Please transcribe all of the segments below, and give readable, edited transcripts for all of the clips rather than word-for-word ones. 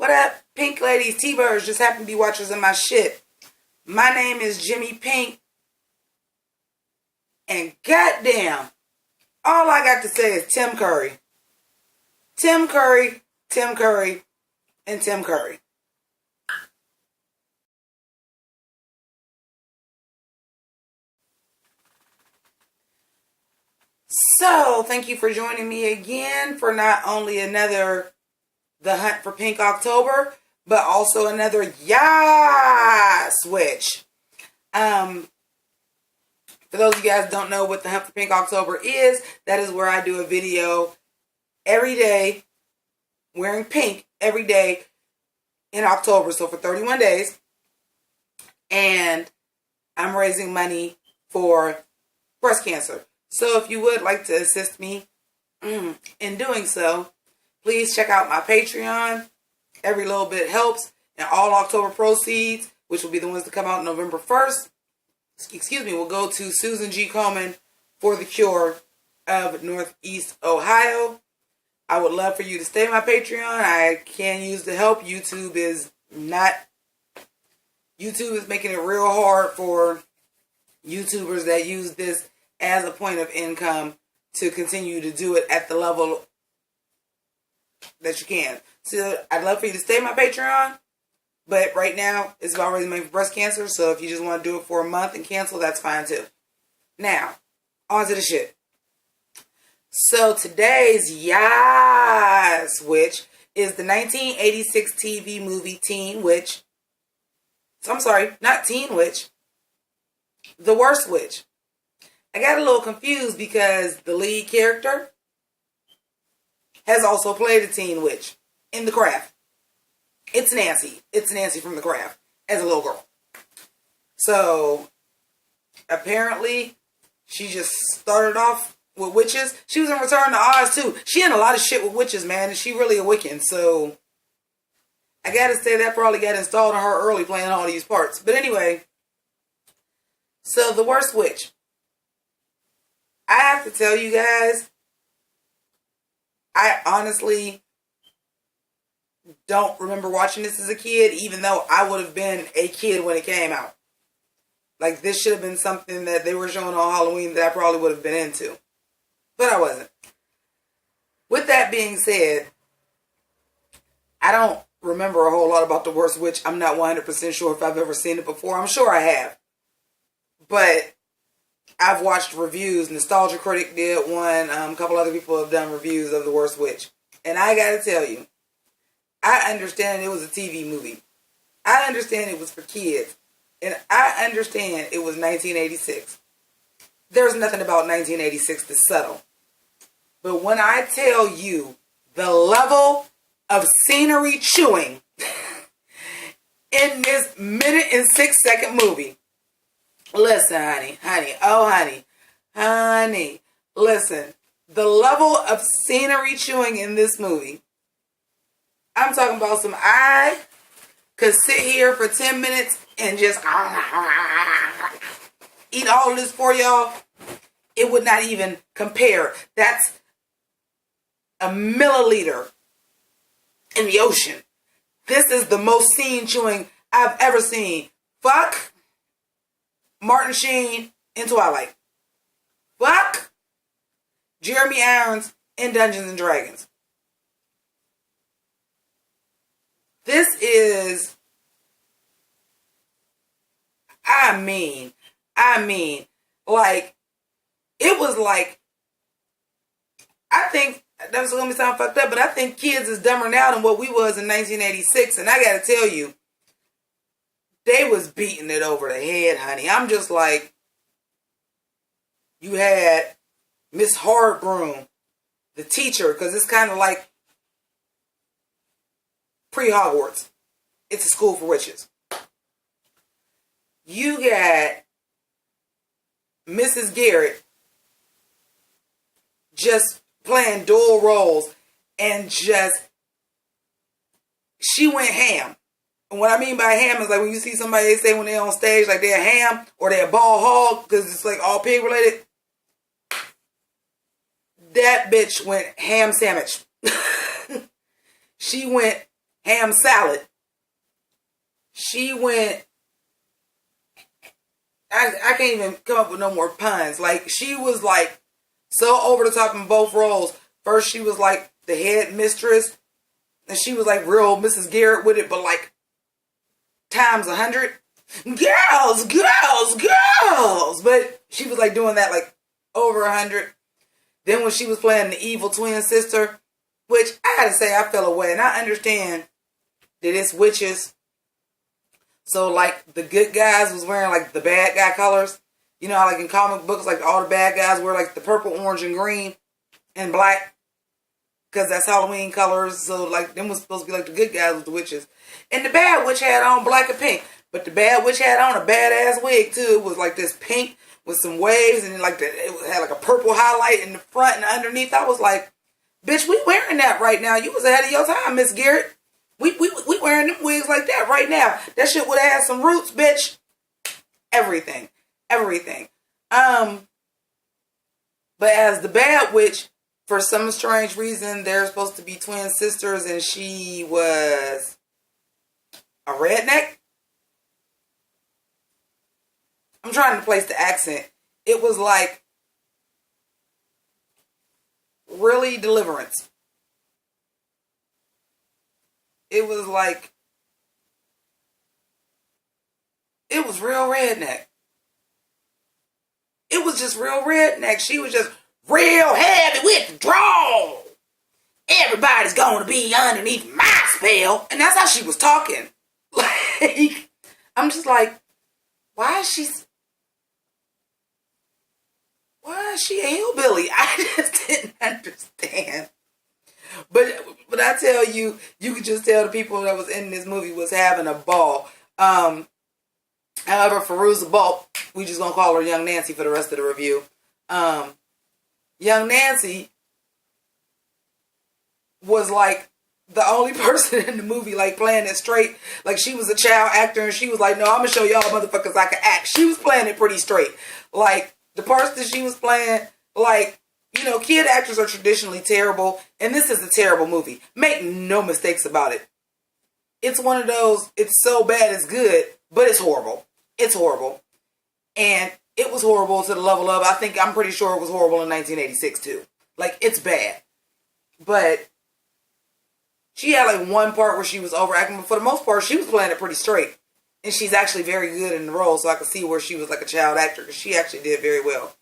What up, Pink ladies, T-birds, just happen to be watchers of my shit. My name is Jimmy Pynk, and goddamn, all I got to say is Tim Curry. Tim Curry, Tim Curry, and Tim Curry. So, thank you for joining me again for not only another The Hunt for Pink October, but also another Yaass switch. For those of you guys who don't know what The Hunt for Pink October is, that is where I do a video every day wearing pink every day in October, so for 31 days. And I'm raising money for breast cancer. So if you would like to assist me in doing so, please check out my Patreon. Every little bit helps. And all October proceeds, which will be the ones that come out November 1st, will go to Susan G. Komen for the cure of Northeast Ohio. I would love for you to stay on my Patreon. I can use the help. YouTube is making it real hard for YouTubers that use this as a point of income to continue to do it at the level that you can. So I'd love for you to stay on my Patreon, but right now it's about raising money for breast cancer, so if you just want to do it for a month and cancel, that's fine too. Now, on to the shit. So today's Yaass Witch is the 1986 TV movie Teen Witch. So I'm sorry, not Teen Witch. The Worst Witch. I got a little confused because the lead character has also played a teen witch in The Craft. It's Nancy. It's Nancy from The Craft as a little girl. So apparently she just started off with witches. She was in Return to Oz too. She had a lot of shit with witches, man, and she really a Wiccan. So I gotta say that probably got installed on her early playing all these parts. But anyway, so The Worst Witch. I have to tell you guys, I honestly don't remember watching this as a kid, even though I would have been a kid when it came out. Like, this should have been something that they were showing on Halloween that I probably would have been into. But I wasn't. With that being said, I don't remember a whole lot about The Worst Witch. I'm not 100% sure if I've ever seen it before. I'm sure I have. But I've watched reviews. Nostalgia Critic did one. A couple other people have done reviews of The Worst Witch. And I gotta tell you, I understand it was a TV movie. I understand it was for kids. And I understand it was 1986. There's nothing about 1986 that's subtle. But when I tell you the level of scenery chewing in this minute and 6-second movie, listen, honey, listen. The level of scenery chewing in this movie, I'm talking about I could sit here for 10 minutes and just eat all of this for y'all. It would not even compare. That's a milliliter in the ocean. This is the most scene chewing I've ever seen. Fuck Martin Sheen in Twilight. Fuck Jeremy Irons in Dungeons and Dragons. This is, I mean, like, it was like, I think, that's going to sound fucked up, but I think kids is dumber now than what we was in 1986, and I got to tell you, they was beating it over the head, honey. I'm just like, you had Miss Hardbroom, the teacher, because it's kind of like pre-Hogwarts. It's a school for witches. You got Mrs. Garrett just playing dual roles and just, she went ham. And what I mean by ham is like when you see somebody, they say when they're on stage, like they're a ham or they're a ball hog because it's like all pig related. That bitch went ham sandwich. She went ham salad. She went, I can't even come up with no more puns. Like, she was like so over the top in both roles. First, she was like the head mistress, and she was like real Mrs. Garrett with it, but like times 100. Girls, girls, girls. But she was like doing that like over 100. Then when she was playing the evil twin sister, which I had to say I fell away, and I understand that it's witches. So like the good guys was wearing like the bad guy colors. You know how like in comic books like all the bad guys wear like the purple, orange, and green and black. Because that's Halloween colors. So like them was supposed to be like the good guys with the witches. And the bad witch had on black and pink. But the bad witch had on a badass wig too. It was like this pink with some waves. And then like it had like a purple highlight in the front and underneath. I was like, bitch, we wearing that right now. You was ahead of your time, Miss Garrett. We wearing them wigs like that right now. That shit would have had some roots, bitch. Everything. But as the bad witch, for some strange reason, they're supposed to be twin sisters, and she was a redneck. I'm trying to place the accent. It was like really Deliverance. It was like, it was real redneck. It was just real redneck. She was just real heavy with the draw. Everybody's going to be underneath my spell. And that's how she was talking. Like, I'm just like, why is she a hillbilly? I just didn't understand. But I tell you, you could just tell the people that was in this movie was having a ball. However, Fairuza Balk, we just gonna call her Young Nancy for the rest of the review. Young Nancy was like the only person in the movie like playing it straight. Like she was a child actor and she was like, no, I'm gonna show y'all motherfuckers I can act. She was playing it pretty straight. Like the parts that she was playing, like, you know, kid actors are traditionally terrible, and this is a terrible movie. Make no mistakes about it. It's one of those, it's so bad it's good, but it's horrible. It's horrible. And it was horrible to the level of, I'm pretty sure it was horrible in 1986 too. Like, it's bad. But she had like one part where she was overacting, but for the most part, she was playing it pretty straight. And she's actually very good in the role, so I could see where she was like a child actor, because she actually did very well.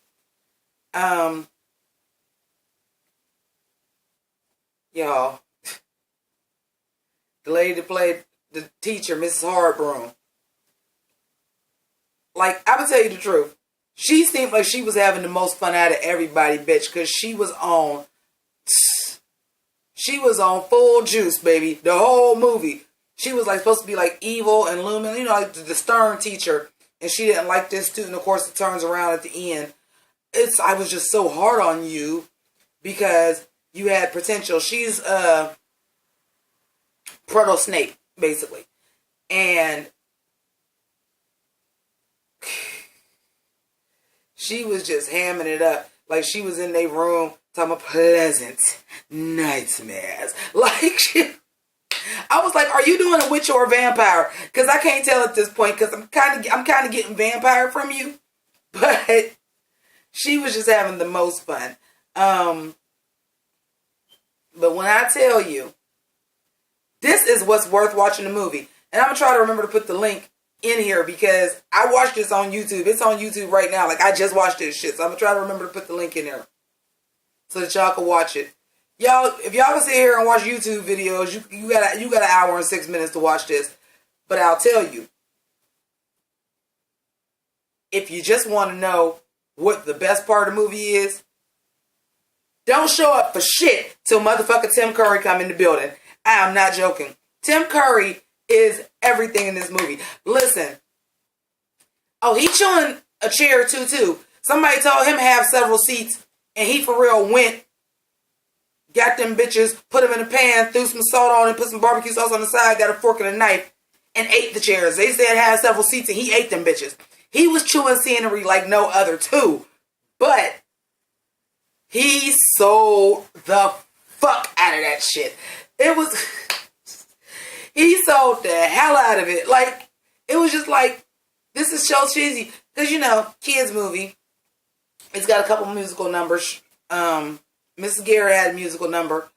Y'all, the lady that played the teacher, Mrs. Hardbroom, like, I would tell you the truth, she seemed like she was having the most fun out of everybody, bitch, because she was on full juice, baby, the whole movie. She was like supposed to be like evil and looming, you know, like the stern teacher, and she didn't like this too, and of course it turns around at the end. I was just so hard on you because you had potential. She's Proto Snape, basically. And she was just hamming it up. Like she was in their room talking about pleasant nightmares. Like I was like, are you doing a witch or a vampire? Because I can't tell at this point, because I'm kind of getting vampire from you. But she was just having the most fun. But when I tell you, this is what's worth watching the movie. And I'm going to try to remember to put the link in here because I watched this on YouTube. It's on YouTube right now. Like, I just watched this shit. So I'm going to try to remember to put the link in there so that y'all can watch it. Y'all, if y'all can sit here and watch YouTube videos, you got an hour and 6 minutes to watch this. But I'll tell you, if you just want to know what the best part of the movie is, don't show up for shit till motherfucker Tim Curry come in the building. I am not joking. Tim Curry is everything in this movie. Listen. Oh, he chewing a chair too. Somebody told him have several seats, and he for real went, got them bitches, put them in a pan, threw some salt on it, put some barbecue sauce on the side, got a fork and a knife, and ate the chairs. They said have several seats, and he ate them bitches. He was chewing scenery like no other too. But he sold the fuck out of that shit. He sold the hell out of it. Like, it was just like, this is so cheesy. Because, you know, kids movie. It's got a couple musical numbers. Mrs. Garrett had a musical number.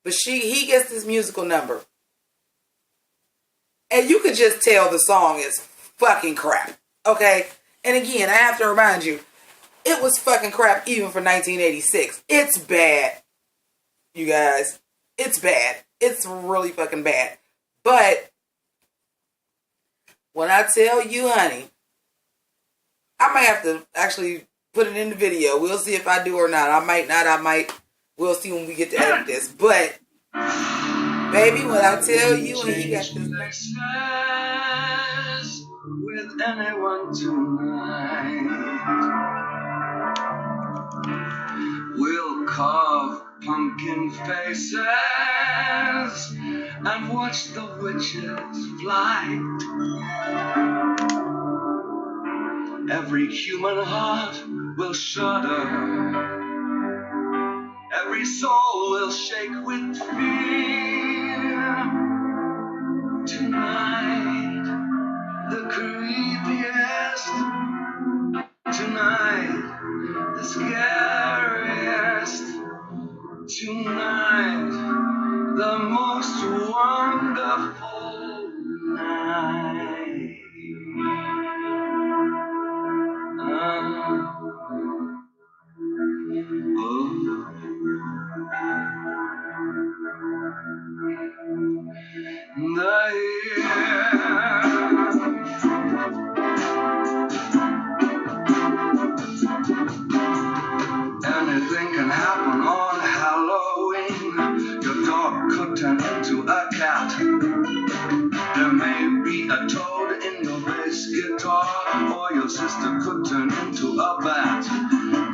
But he gets this musical number. And you could just tell the song is fucking crap. Okay? And again, I have to remind you, it was fucking crap even for 1986. It's bad. You guys. It's bad. It's really fucking bad. But when I tell you, honey, I might have to actually put it in the video. We'll see if I do or not. I might not. I might. We'll see when we get to edit this. But, baby, when I tell you, and he got this with anyone tonight. We'll carve pumpkin faces and watch the witches fly. Every human heart will shudder. Every soul will shake with fear. Tonight, the creepiest. Tonight, the scariest. Tonight, the most wonderful night. Anything can happen on Halloween. Your dog could turn into a cat. There may be a toad in your bass guitar, or your sister could turn into a bat.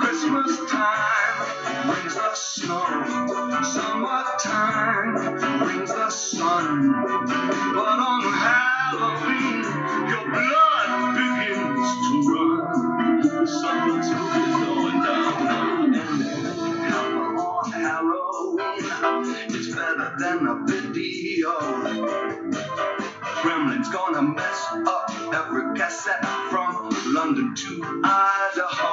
Christmas time brings the snow. Summertime brings the sun. But on Halloween, your blood begins to run. Something's going down. On Halloween, it's better than a video. Gremlin's gonna mess up every cassette from London to Idaho.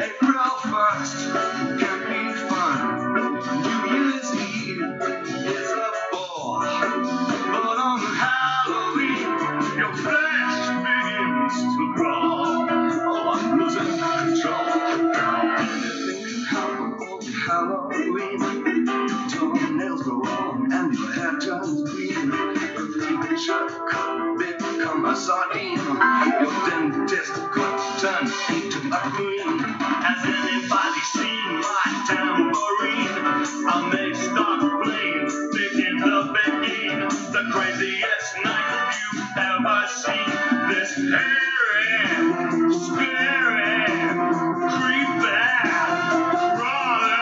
April 1st can be fun. New Year's Eve is a bore. But on Halloween, your flesh begins to crawl. Oh, I'm losing control. Anything can happen on Halloween. Your toenails grow long and your hair turns green. Teacher could become a sardine. Your dentist could turn into a queen. Has anybody seen my tambourine? I may start playing, picking up again. The craziest night you've ever seen. This hairy, scary, creepy, crawling.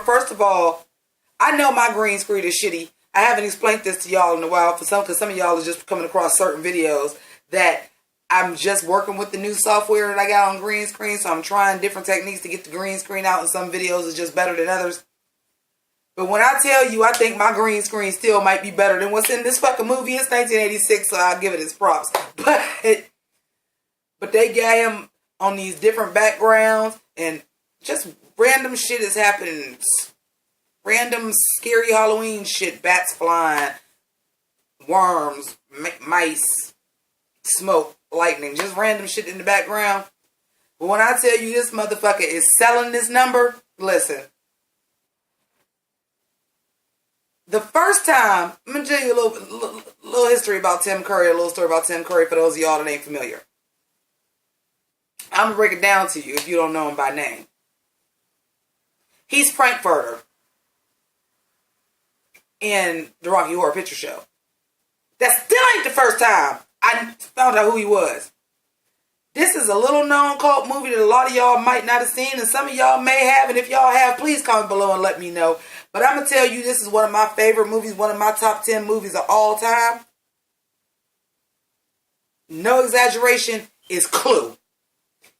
First of all, I know my green screen is shitty. I haven't explained this to y'all in a while because some of y'all are just coming across certain videos that I'm just working with the new software that I got on green screen. So I'm trying different techniques to get the green screen out, and some videos is just better than others. But when I tell you, I think my green screen still might be better than what's in this fucking movie. It's 1986, so I'll give it its props. But they got him on these different backgrounds, and just random shit is happening. Random scary Halloween shit. Bats flying. Worms. Mice. Smoke. Lightning. Just random shit in the background. But when I tell you this motherfucker is selling this number, listen. The first time, I'm going to tell you a little history about Tim Curry. A little story about Tim Curry for those of y'all that ain't familiar. I'm going to break it down to you if you don't know him by name. He's Frankfurter in the Rocky Horror Picture Show. That still ain't the first time I found out who he was. This is a little known cult movie that a lot of y'all might not have seen, and some of y'all may have, and if y'all have, please comment below and let me know. But I'm going to tell you, this is one of my favorite movies, one of my top 10 movies of all time. No exaggeration, is Clue.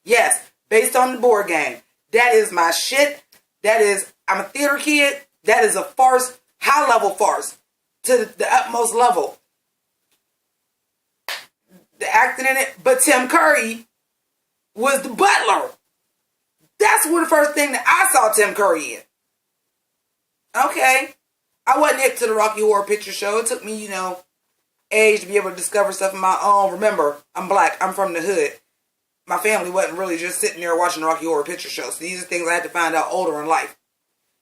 Yes, based on the board game. That is my shit. I'm a theater kid. That is a farce, high level farce, to the utmost level. The acting in it, but Tim Curry was the butler. That's the first thing that I saw Tim Curry in. Okay. I wasn't hip to the Rocky Horror Picture Show. It took me, age to be able to discover stuff on my own. Remember, I'm black. I'm from the hood. My family wasn't really just sitting there watching the Rocky Horror Picture Show. So these are things I had to find out older in life.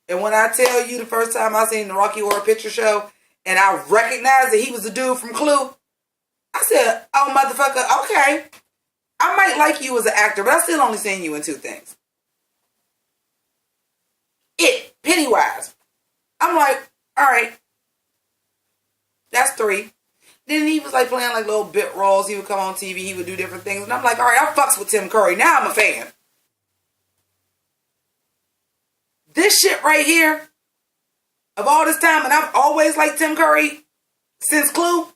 And when I tell you the first time I seen the Rocky Horror Picture Show and I recognized that he was the dude from Clue, I said, oh, motherfucker, okay. I might like you as an actor, but I still only seen you in 2 things. Pennywise. I'm like, all right. That's 3. Then he was like playing like little bit roles. He would come on TV. He would do different things. And I'm like, all right, I fucks with Tim Curry. Now I'm a fan. This shit right here, of all this time, and I've always liked Tim Curry since Clue,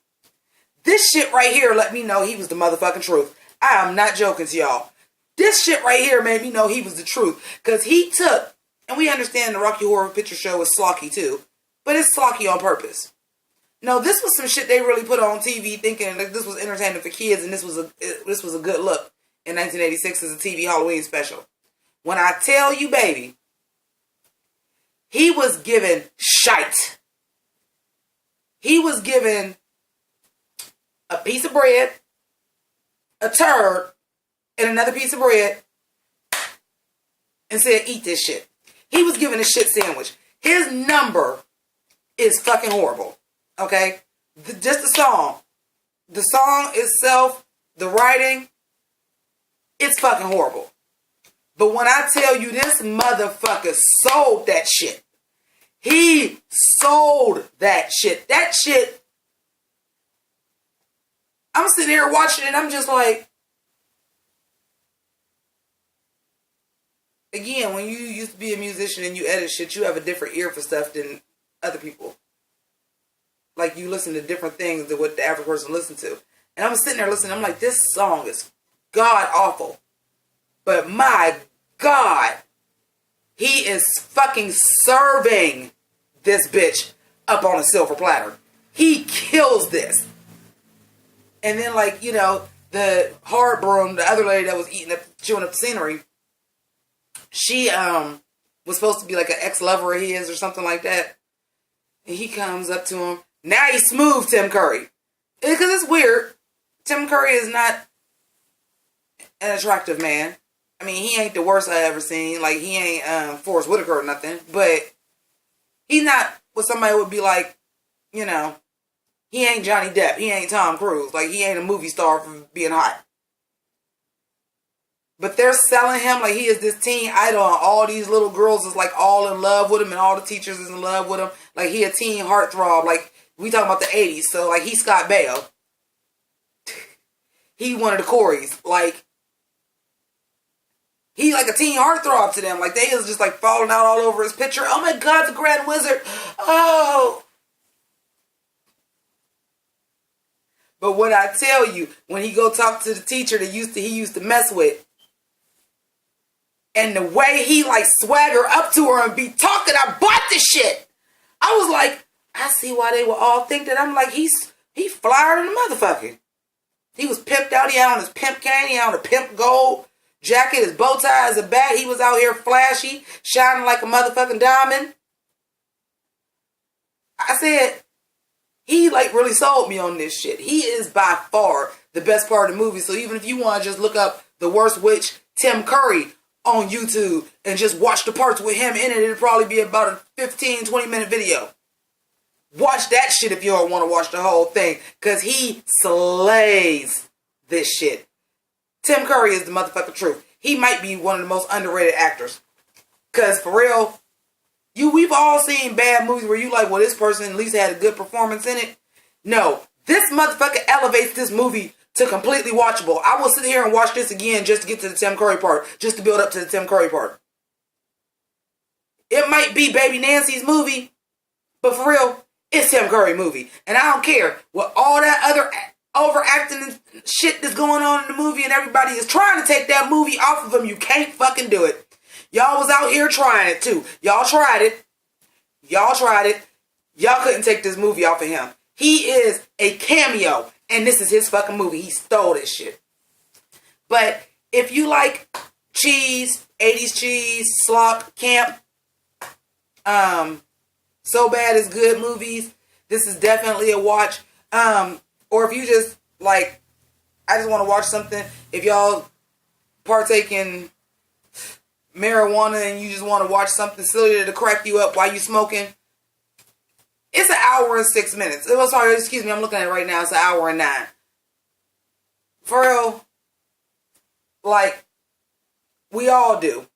this shit right here let me know he was the motherfucking truth. I am not joking to y'all. This shit right here made me know he was the truth. Because he took, and we understand the Rocky Horror Picture Show is slocky too, but it's slocky on purpose. No, this was some shit they really put on TV thinking that this was entertaining for kids and this was a good look in 1986 as a TV Halloween special. When I tell you, baby, he was given shite. He was given a piece of bread, a turd, and another piece of bread, and said, eat this shit. He was given a shit sandwich. His number is fucking horrible. Okay? Just the song. The song itself, the writing, it's fucking horrible. But when I tell you this motherfucker sold that shit. He sold that shit. That shit. I'm sitting here watching it. I'm just like. Again, when you used to be a musician and you edit shit, you have a different ear for stuff than other people. Like you listen to different things than what the average person listens to. And I'm sitting there listening. I'm like, this song is god awful. But my God, he is fucking serving this bitch up on a silver platter. He kills this. And then the hard broom, the other lady that was chewing up the scenery, she was supposed to be like an ex-lover of his or something like that. And he comes up to him. Now he's smooth Tim Curry. Because it's weird. Tim Curry is not an attractive man. I mean, he ain't the worst I ever seen. Like, he ain't Forrest Whitaker or nothing. But he's not what somebody would be like, he ain't Johnny Depp. He ain't Tom Cruise. Like, he ain't a movie star for being hot. But they're selling him like he is this teen idol, and all these little girls is like all in love with him, and all the teachers is in love with him. Like he a teen heartthrob. Like we talking about the 80s, so like he's Scott Baio. He one of the Coreys. Like he like a teen heartthrob to them. Like they is just like falling out all over his picture. Oh my God, the Grand Wizard. Oh. But when I tell you, when he go talk to the teacher that he used to mess with, and the way he like swagger up to her and be talking, I bought this shit. I was like, I see why they would all think that. I'm like, he flyer than a motherfucker. He was pimped out. He had on his pimp cane. He had on a pimp gold jacket. His bow tie is a bat. He was out here flashy, shining like a motherfucking diamond. I said, he like really sold me on this shit. He is by far the best part of the movie. So even if you want to just look up The Worst Witch, Tim Curry on YouTube and just watch the parts with him in it, it'll probably be about a 15, 20 minute video. Watch that shit if you don't want to watch the whole thing. Because he slays this shit. Tim Curry is the motherfucking truth. He might be one of the most underrated actors. Because for real, we've all seen bad movies where you like, well, this person at least had a good performance in it. No, this motherfucker elevates this movie to completely watchable. I will sit here and watch this again just to get to the Tim Curry part. Just to build up to the Tim Curry part. It might be Baby Nancy's movie, but for real, it's Tim Curry movie. And I don't care what all that other overacting and shit that's going on in the movie and everybody is trying to take that movie off of him. You can't fucking do it. Y'all was out here trying it too. Y'all tried it. Y'all tried it. Y'all couldn't take this movie off of him. He is a cameo, and this is his fucking movie. He stole this shit. But if you like cheese, 80s cheese, slop, camp, So Bad It's Good movies, this is definitely a watch. Or if you just like, I just want to watch something. If y'all partake in marijuana and you just want to watch something silly to crack you up while you smoking, it's an hour and 6 minutes. Oh, sorry, excuse me, I'm looking at it right now. It's an hour and 9. For real, like, we all do.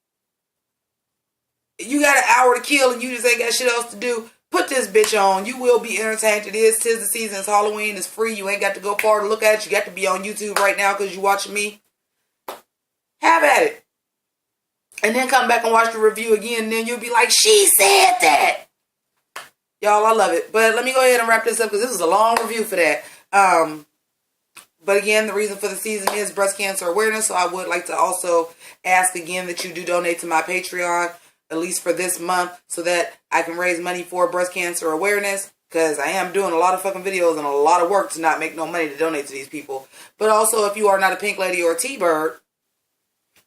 You got an hour to kill and you just ain't got shit else to do, put this bitch on. You will be entertained. It is 'tis the season. It's Halloween. It's free. You ain't got to go far to look at it. You got to be on YouTube right now because you watching me. Have at it. And then come back and watch the review again, and then you'll be like, she said that. Y'all, I love it. But let me go ahead and wrap this up because this is a long review for that. But again, the reason for the season is breast cancer awareness. So I would like to also ask again that you do donate to my Patreon, at least for this month, so that I can raise money for breast cancer awareness. Because I am doing a lot of fucking videos and a lot of work to not make no money to donate to these people. But also, if you are not a Pink Lady or a T-Bird,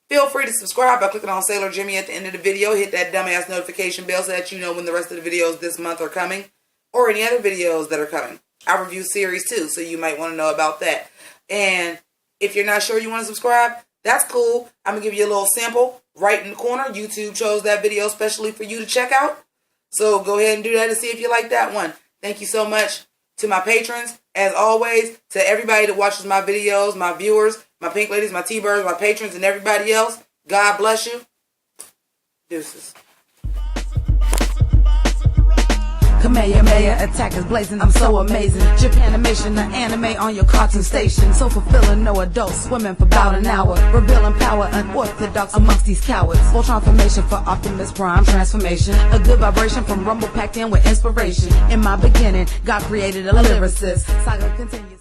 feel free to subscribe by clicking on Sailor Jimmy at the end of the video. Hit that dumbass notification bell so that you know when the rest of the videos this month are coming. Or any other videos that are coming. I review series too, so you might want to know about that. And if you're not sure you want to subscribe, that's cool. I'm going to give you a little sample right in the corner. YouTube chose that video especially for you to check out. So go ahead and do that to see if you like that one. Thank you so much to my patrons. As always, to everybody that watches my videos, my viewers, my Pink Ladies, my T-Birds, my patrons, and everybody else. God bless you. Deuces. Kamehameha, attackers blazing, I'm so amazing. Japanimation, the anime on your cartoon station. So fulfilling, no adults swimming for about an hour. Revealing power, unorthodox amongst these cowards. Full transformation for Optimus Prime transformation. A good vibration from Rumble packed in with inspiration. In my beginning, God created a lyricist. Saga continues.